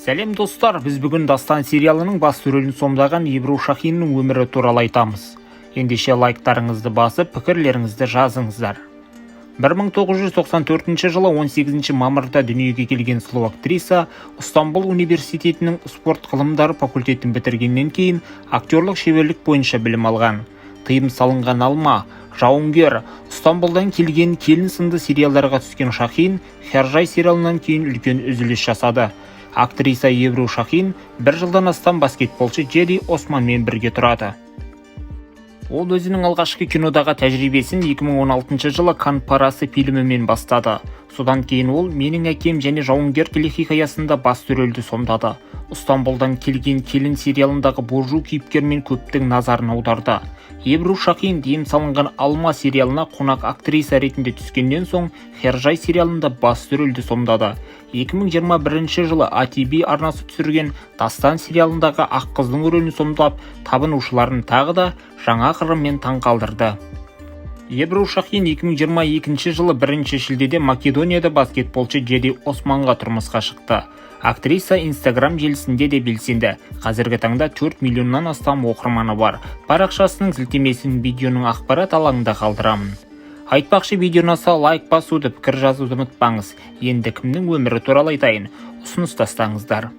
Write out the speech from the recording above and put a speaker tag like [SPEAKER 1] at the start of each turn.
[SPEAKER 1] Сәлем достар, біз бүгін Дастан сериалының басты рөлін сомдаған Ибру Шахиннің өмірі туралы айтамыз. Ендеше лайктарыңызды басып, пікірлеріңізді жазыңыздар. 1994 жылы 18 мамырда дүниеге келген сұлу актриса Ыстамбұл университетінің спорт ғылымдары факультетін бітіргеннен кейін актерлік шеберлік бойынша білім алған. Тыйым салынған алма, жауынгер, Ыстамбұлдан келген келін сынды сериалдарға түскен Шахин Хержай сериалынан кейін үлкен үзіліс жасады. Актриса Ибру Шахин бір жылдан астам баскетболшы Джерри Османмен бірге тұрады. Ол өзінің алғашқы кинодағы тәжірибесін 2016 жылы Канн парасы фильмімен бастады. Содан кейін ол «Менің әкем» және «Жауынгер» телехикаясында басты рөлді сомдады. Ыстамбұлдан келген келін сериалындағы буржу кейіпкермен көптің назарын аударды. Ибру Шахин тыйым салынған алма сериалына қонақ актриса ретінде түскеннен соң Хержай сериалында басты рөлді сомдады. 2021 жылы АТV арнасы түсірген Дастан сериалындағы ақ қыздың рөлін сомдап, табынушыларын тағы да жаңа қырымен таң қалдырды. Ибру Шахин 2022 жылы 1 шілдеде Македонияда баскетболшы Джерри Османға тұрмысқа шықты. Актриса Instagram желісінде де белсенді. Қазіргі таңда 4 миллионнан астам оқырманы бар. Парақшасының сілтемесін видеоның ақпарат алаңында қалдырамын. Айтпақшы, видео ұнаса лайк басуды, пікір жазуды ұмытпаңыз. Енді кімнің өмірі туралы айтайын, ұсыныс тастаңыздар.